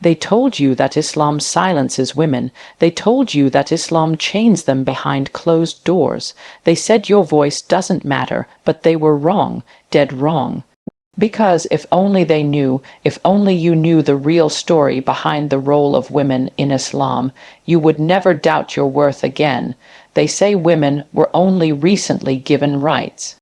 They told you that Islam silences women. They told you that Islam chains them behind closed doors. They said your voice doesn't matter, but they were wrong, dead wrong. Because if only they knew, if only you knew the real story behind the role of women in Islam, you would never doubt your worth again. They say women were only recently given rights.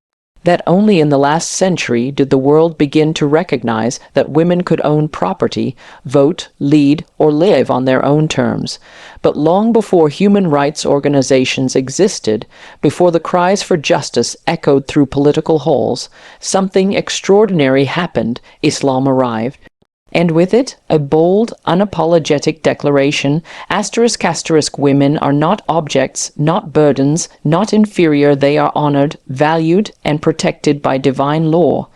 That only in the last century did the world begin to recognize that women could own property, vote, lead, or live on their own terms. But long before human rights organizations existed, before the cries for justice echoed through political halls, something extraordinary happened. Islam arrived. And with it, a bold, unapologetic declaration, ***, women are not objects, not burdens, not inferior, they are honored, valued, and protected by divine law.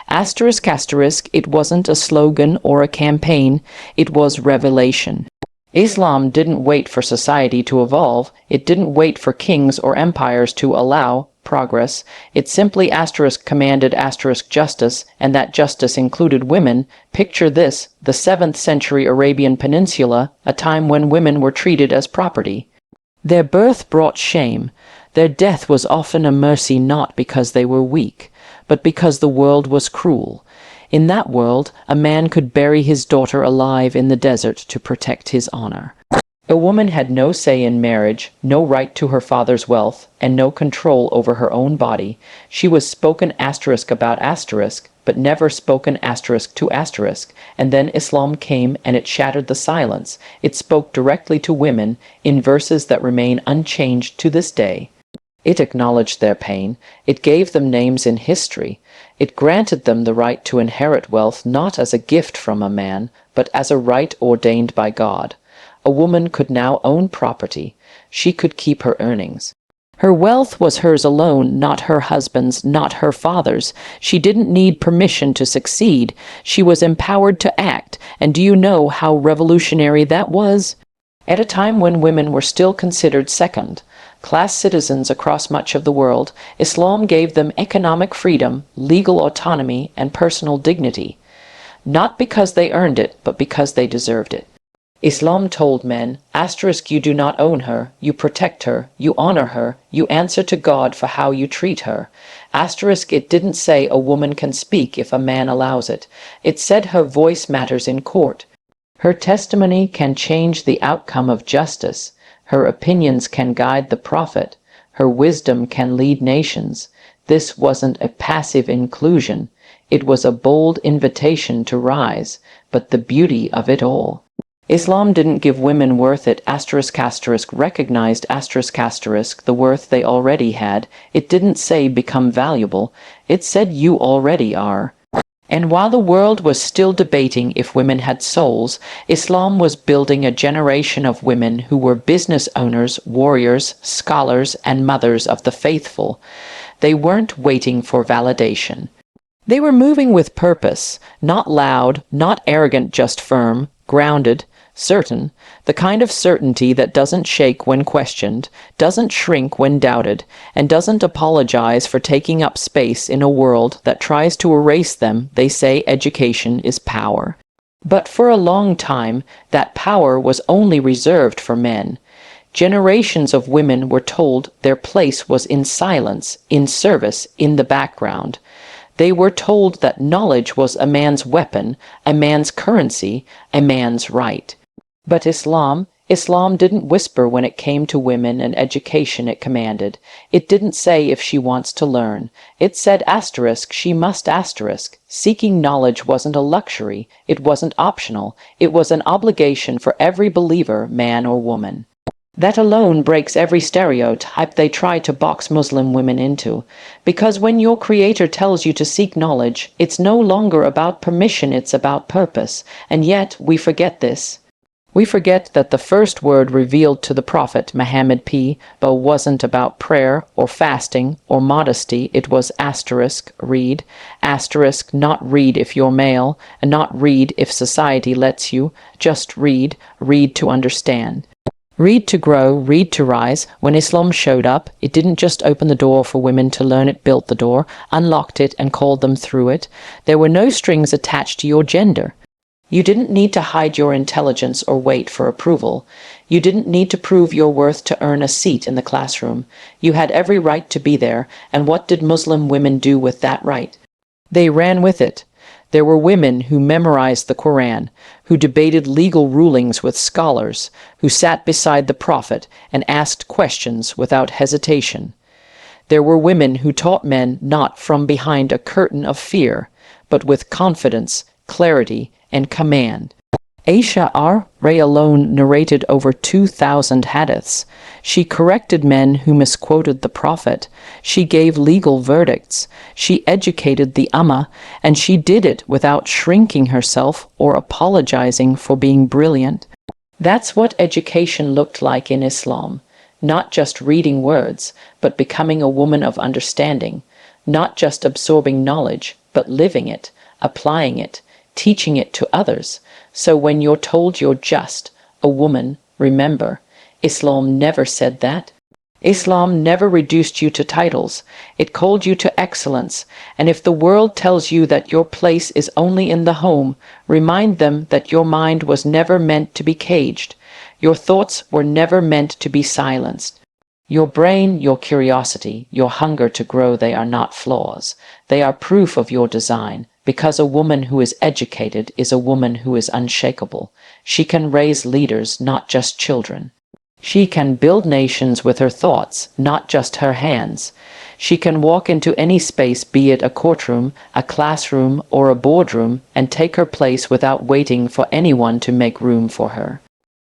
***, it wasn't a slogan or a campaign, it was revelation. Islam didn't wait for society to evolve, it didn't wait for kings or empires to allow progress. It simply commanded justice, and that justice included women. Picture this, the 7th century Arabian Peninsula, a time when women were treated as property. Their birth brought shame. Their death was often a mercy, not because they were weak, but because the world was cruel. In that world, a man could bury his daughter alive in the desert to protect his honor. A woman had no say in marriage, no right to her father's wealth, and no control over her own body. She was spoken about but never spoken to and then Islam came and it shattered the silence. It spoke directly to women in verses that remain unchanged to this day. It acknowledged their pain. It gave them names in history. It granted them the right to inherit wealth not as a gift from a man, but as a right ordained by God. A woman could now own property. She could keep her earnings. Her wealth was hers alone, not her husband's, not her father's. She didn't need permission to succeed. She was empowered to act, and do you know how revolutionary that was? At a time when women were still considered second-class citizens across much of the world, Islam gave them economic freedom, legal autonomy, and personal dignity. Not because they earned it, but because they deserved it. Islam told men, you do not own her, you protect her, you honor her, you answer to God for how you treat her. It didn't say a woman can speak if a man allows it. It said her voice matters in court. Her testimony can change the outcome of justice. Her opinions can guide the prophet. Her wisdom can lead nations. This wasn't a passive inclusion. It was a bold invitation to rise, but the beauty of it all. Islam didn't give women worth it recognized the worth they already had. It didn't say become valuable. It said you already are. And while the world was still debating if women had souls, Islam was building a generation of women who were business owners, warriors, scholars, and mothers of the faithful. They weren't waiting for validation. They were moving with purpose, not loud, not arrogant, just firm, grounded, certain, the kind of certainty that doesn't shake when questioned, doesn't shrink when doubted, and doesn't apologize for taking up space in a world that tries to erase them. They say education is power. But for a long time, that power was only reserved for men. Generations of women were told their place was in silence, in service, in the background. They were told that knowledge was a man's weapon, a man's currency, a man's right. But Islam didn't whisper when it came to women and education it commanded. It didn't say if she wants to learn. It said she must . Seeking knowledge wasn't a luxury. It wasn't optional. It was an obligation for every believer, man or woman. That alone breaks every stereotype they try to box Muslim women into. Because when your Creator tells you to seek knowledge, it's no longer about permission, it's about purpose. And yet, we forget this. We forget that the first word revealed to the Prophet, Muhammad P., but wasn't about prayer or fasting or modesty. It was read, not read if you're male, and not read if society lets you, just read to understand. Read to grow, read to rise. When Islam showed up, it didn't just open the door for women to learn, it built the door, unlocked it, and called them through it. There were no strings attached to your gender. You didn't need to hide your intelligence or wait for approval. You didn't need to prove your worth to earn a seat in the classroom. You had every right to be there, and what did Muslim women do with that right? They ran with it. There were women who memorized the Quran, who debated legal rulings with scholars, who sat beside the Prophet and asked questions without hesitation. There were women who taught men not from behind a curtain of fear, but with confidence, clarity, and command. Aisha alone narrated over 2,000 hadiths. She corrected men who misquoted the Prophet. She gave legal verdicts. She educated the Ummah, and she did it without shrinking herself or apologizing for being brilliant. That's what education looked like in Islam. Not just reading words, but becoming a woman of understanding. Not just absorbing knowledge, but living it, applying it, teaching it to others. So when you're told you're just a woman, remember, Islam never said that. Islam never reduced you to titles. It called you to excellence. And if the world tells you that your place is only in the home, remind them that your mind was never meant to be caged. Your thoughts were never meant to be silenced. Your brain, your curiosity, your hunger to grow, they are not flaws. They are proof of your design. Because a woman who is educated is a woman who is unshakable. She can raise leaders, not just children. She can build nations with her thoughts, not just her hands. She can walk into any space, be it a courtroom, a classroom, or a boardroom, and take her place without waiting for anyone to make room for her.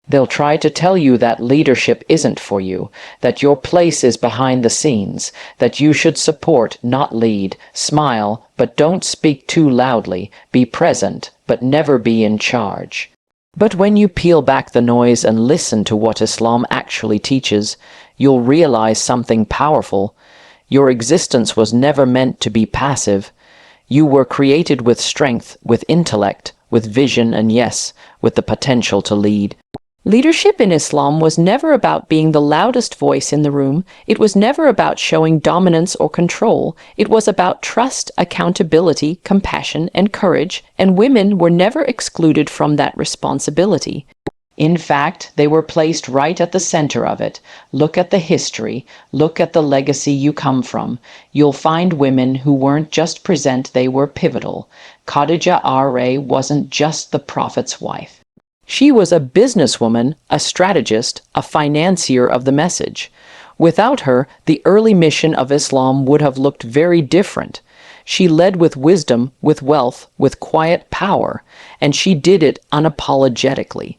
They'll try to tell you that leadership isn't for you, that your place is behind the scenes, that you should support, not lead, smile, but don't speak too loudly, be present, but never be in charge. But when you peel back the noise and listen to what Islam actually teaches, you'll realize something powerful. Your existence was never meant to be passive. You were created with strength, with intellect, with vision, and yes, with the potential to lead. Leadership in Islam was never about being the loudest voice in the room. It was never about showing dominance or control. It was about trust, accountability, compassion, and courage, and women were never excluded from that responsibility. In fact, they were placed right at the center of it. Look at the history. Look at the legacy you come from. You'll find women who weren't just present, they were pivotal. Khadijah wasn't just the Prophet's wife. She was a businesswoman, a strategist, a financier of the message. Without her, the early mission of Islam would have looked very different. She led with wisdom, with wealth, with quiet power, and she did it unapologetically.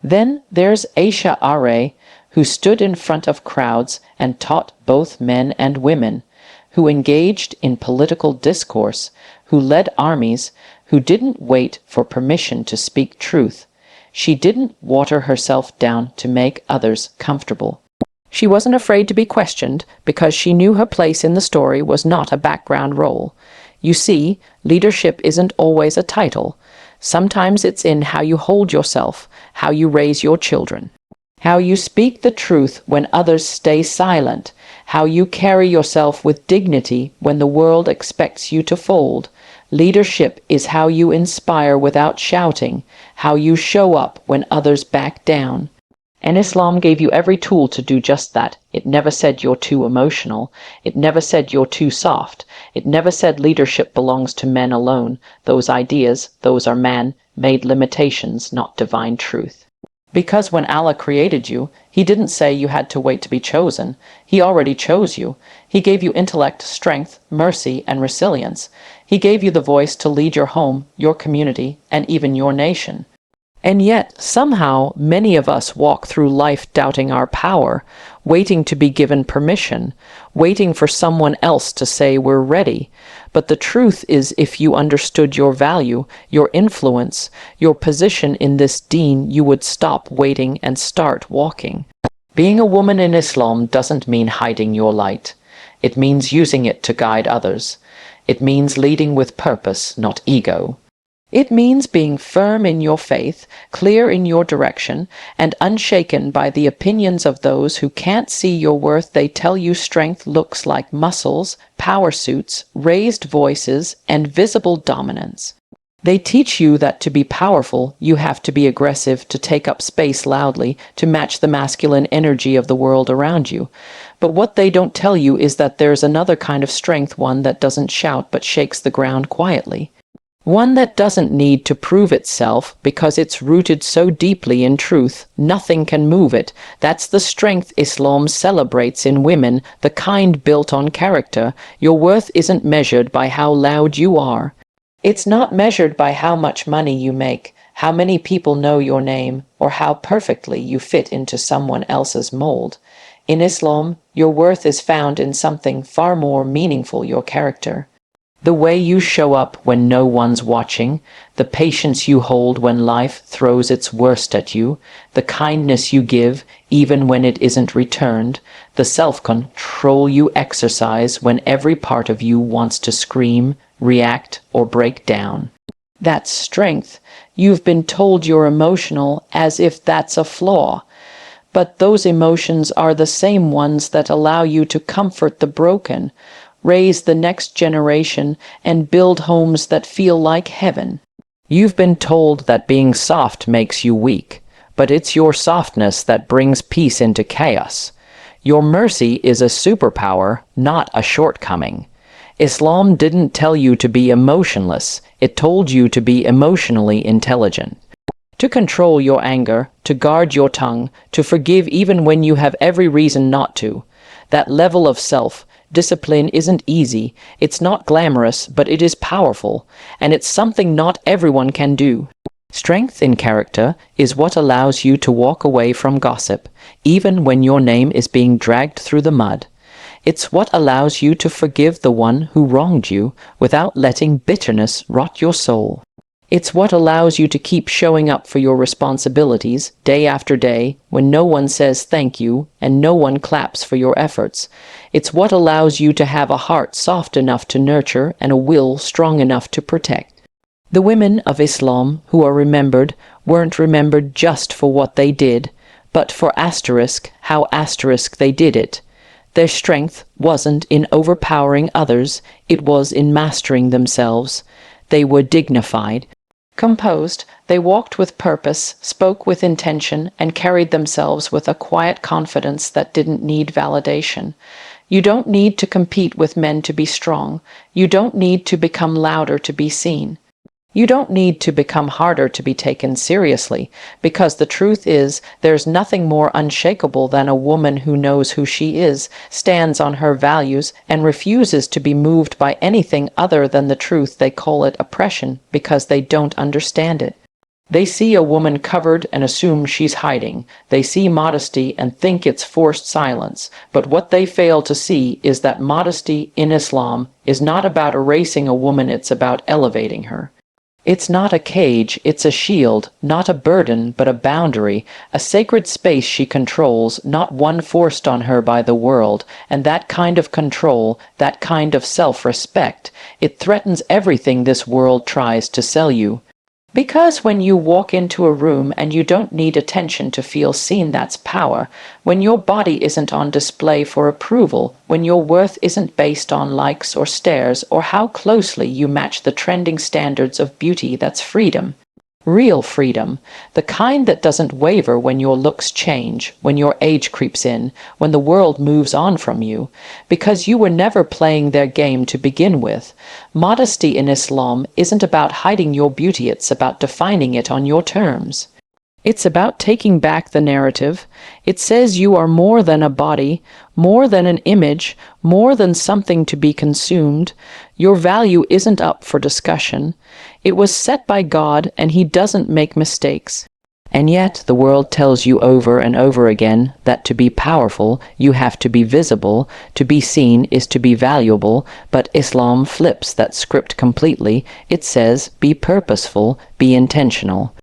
Then there's Aisha, who stood in front of crowds and taught both men and women, who engaged in political discourse, who led armies, who didn't wait for permission to speak truth. She didn't water herself down to make others comfortable. She wasn't afraid to be questioned because she knew her place in the story was not a background role. You see, leadership isn't always a title. Sometimes it's in how you hold yourself, how you raise your children, how you speak the truth when others stay silent, how you carry yourself with dignity when the world expects you to fold. Leadership is how you inspire without shouting, how you show up when others back down. And Islam gave you every tool to do just that. It never said you're too emotional. It never said you're too soft. It never said leadership belongs to men alone. Those ideas, those are man-made limitations, not divine truth. Because when Allah created you, He didn't say you had to wait to be chosen. He already chose you. He gave you intellect, strength, mercy, and resilience. He gave you the voice to lead your home, your community, and even your nation. And yet, somehow, many of us walk through life doubting our power, waiting to be given permission, waiting for someone else to say we're ready. But the truth is, if you understood your value, your influence, your position in this deen, you would stop waiting and start walking. Being a woman in Islam doesn't mean hiding your light. It means using it to guide others. It means leading with purpose, not ego. It means being firm in your faith, clear in your direction, and unshaken by the opinions of those who can't see your worth. They tell you strength looks like muscles, power suits, raised voices, and visible dominance. They teach you that to be powerful, you have to be aggressive, to take up space loudly, to match the masculine energy of the world around you. But what they don't tell you is that there's another kind of strength, one that doesn't shout but shakes the ground quietly. One that doesn't need to prove itself because it's rooted so deeply in truth, nothing can move it. That's the strength Islam celebrates in women, the kind built on character. Your worth isn't measured by how loud you are. It's not measured by how much money you make, how many people know your name, or how perfectly you fit into someone else's mold. In Islam, your worth is found in something far more meaningful, your character. The way you show up when no one's watching, the patience you hold when life throws its worst at you, the kindness you give even when it isn't returned, the self-control you exercise when every part of you wants to scream, react, or break down. That's strength. You've been told you're emotional as if that's a flaw. But those emotions are the same ones that allow you to comfort the broken, raise the next generation, and build homes that feel like heaven. You've been told that being soft makes you weak, but it's your softness that brings peace into chaos. Your mercy is a superpower, not a shortcoming. Islam didn't tell you to be emotionless, it told you to be emotionally intelligent. To control your anger, to guard your tongue, to forgive even when you have every reason not to. That level of self-discipline isn't easy, it's not glamorous, but it is powerful, and it's something not everyone can do. Strength in character is what allows you to walk away from gossip, even when your name is being dragged through the mud. It's what allows you to forgive the one who wronged you without letting bitterness rot your soul. It's what allows you to keep showing up for your responsibilities day after day when no one says thank you and no one claps for your efforts. It's what allows you to have a heart soft enough to nurture and a will strong enough to protect. The women of Islam who are remembered weren't remembered just for what they did, but for how they did it. Their strength wasn't in overpowering others, it was in mastering themselves. They were dignified, composed, they walked with purpose, spoke with intention, and carried themselves with a quiet confidence that didn't need validation. You don't need to compete with men to be strong. You don't need to become louder to be seen. You don't need to become harder to be taken seriously, because the truth is, there's nothing more unshakable than a woman who knows who she is, stands on her values, and refuses to be moved by anything other than the truth. They call it oppression because they don't understand it. They see a woman covered and assume she's hiding. They see modesty and think it's forced silence. But what they fail to see is that modesty in Islam is not about erasing a woman, it's about elevating her. It's not a cage, it's a shield, not a burden, but a boundary, a sacred space she controls, not one forced on her by the world. And that kind of control, that kind of self-respect, it threatens everything this world tries to sell you. Because when you walk into a room and you don't need attention to feel seen, that's power. When your body isn't on display for approval, when your worth isn't based on likes or stares or how closely you match the trending standards of beauty, that's freedom. Real freedom, the kind that doesn't waver when your looks change, when your age creeps in, when the world moves on from you, because you were never playing their game to begin with. Modesty in Islam isn't about hiding your beauty, it's about defining it on your terms. It's about taking back the narrative. It says you are more than a body, more than an image, more than something to be consumed. Your value isn't up for discussion. It was set by God, and He doesn't make mistakes. And yet the world tells you over and over again that to be powerful, you have to be visible, to be seen is to be valuable, but Islam flips that script completely. It says, be purposeful, be intentional.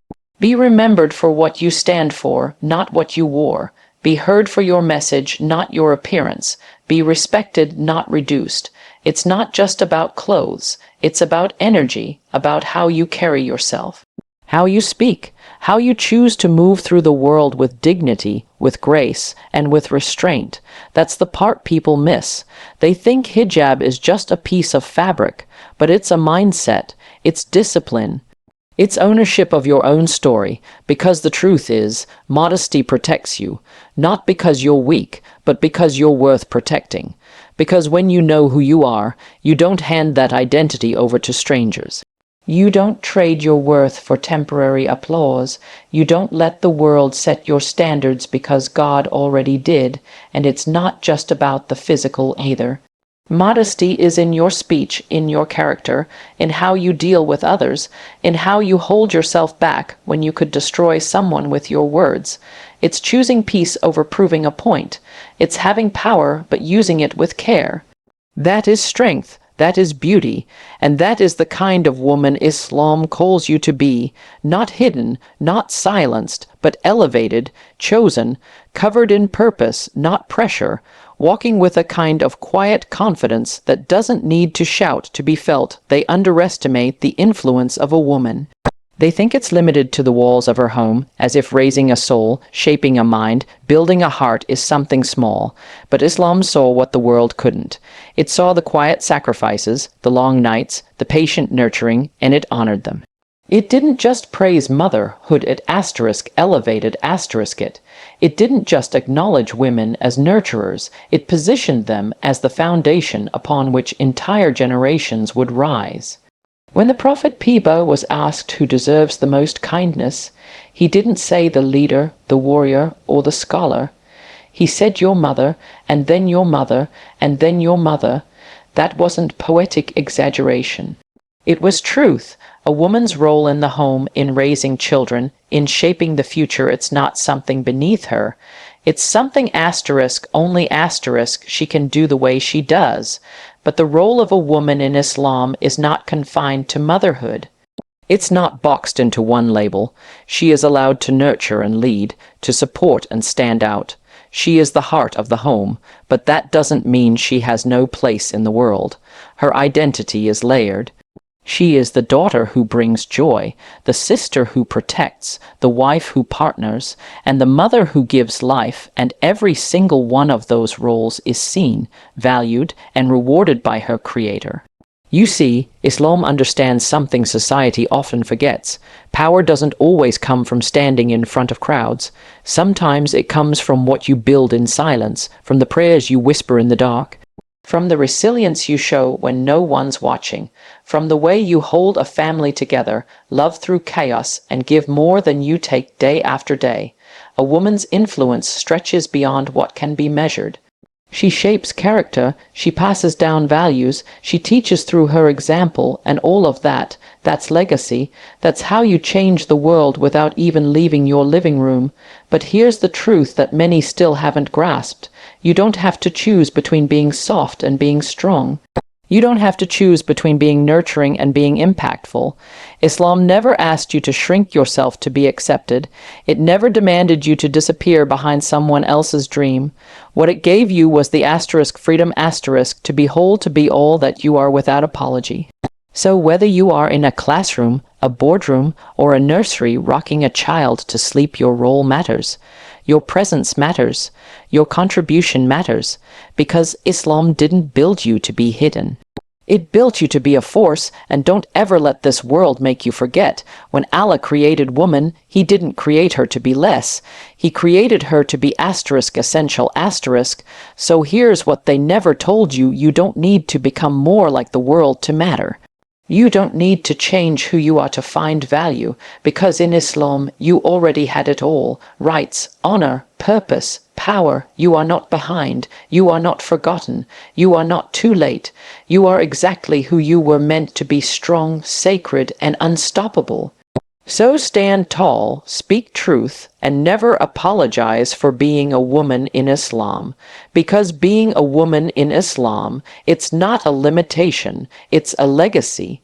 Be remembered for what you stand for, not what you wore. Be heard for your message, not your appearance. Be respected, not reduced. It's not just about clothes. It's about energy, about how you carry yourself, how you speak, how you choose to move through the world with dignity, with grace, and with restraint. That's the part people miss. They think hijab is just a piece of fabric, but it's a mindset, it's discipline. It's ownership of your own story, because the truth is, modesty protects you, not because you're weak, but because you're worth protecting. Because when you know who you are, you don't hand that identity over to strangers. You don't trade your worth for temporary applause. You don't let the world set your standards because God already did, and it's not just about the physical either. Modesty is in your speech, in your character, in how you deal with others, in how you hold yourself back when you could destroy someone with your words. It's choosing peace over proving a point. It's having power but using it with care. That is strength, that is beauty, and that is the kind of woman Islam calls you to be, not hidden, not silenced, but elevated, chosen, covered in purpose, not pressure, walking with a kind of quiet confidence that doesn't need to shout to be felt. They underestimate the influence of a woman. They think it's limited to the walls of her home, as if raising a soul, shaping a mind, building a heart is something small. But Islam saw what the world couldn't. It saw the quiet sacrifices, the long nights, the patient nurturing, and it honored them. It didn't just praise motherhood, it elevated it. It didn't just acknowledge women as nurturers, it positioned them as the foundation upon which entire generations would rise. When the Prophet Piba was asked who deserves the most kindness, he didn't say the leader, the warrior, or the scholar. He said your mother, and then your mother, and then your mother. That wasn't poetic exaggeration. It was truth. A woman's role in the home, in raising children, in shaping the future, it's not something beneath her. It's something only she can do the way she does. But the role of a woman in Islam is not confined to motherhood. It's not boxed into one label. She is allowed to nurture and lead, to support and stand out. She is the heart of the home, but that doesn't mean she has no place in the world. Her identity is layered. She is the daughter who brings joy, the sister who protects, the wife who partners, and the mother who gives life, and every single one of those roles is seen, valued, and rewarded by her Creator. You see, Islam understands something society often forgets. Power doesn't always come from standing in front of crowds. Sometimes it comes from what you build in silence, from the prayers you whisper in the dark, from the resilience you show when no one's watching, from the way you hold a family together, love through chaos, and give more than you take day after day. A woman's influence stretches beyond what can be measured. She shapes character, she passes down values, she teaches through her example, and all of that's legacy. That's how you change the world without even leaving your living room. But here's the truth that many still haven't grasped. You don't have to choose between being soft and being strong. You don't have to choose between being nurturing and being impactful. Islam never asked you to shrink yourself to be accepted. It never demanded you to disappear behind someone else's dream. What it gave you was the freedom to be whole, to be all that you are without apology. So whether you are in a classroom, a boardroom, or a nursery rocking a child to sleep, your role matters. Your presence matters. Your contribution matters. Because Islam didn't build you to be hidden. It built you to be a force, and don't ever let this world make you forget. When Allah created woman, He didn't create her to be less. He created her to be essential. So here's what they never told you. You don't need to become more like the world to matter. You don't need to change who you are to find value, because in Islam you already had it all: rights, honor, purpose, power. You are not behind. You are not forgotten. You are not too late. You are exactly who you were meant to be: strong, sacred, and unstoppable. So stand tall, speak truth, and never apologize for being a woman in Islam. Because being a woman in Islam, it's not a limitation, it's a legacy.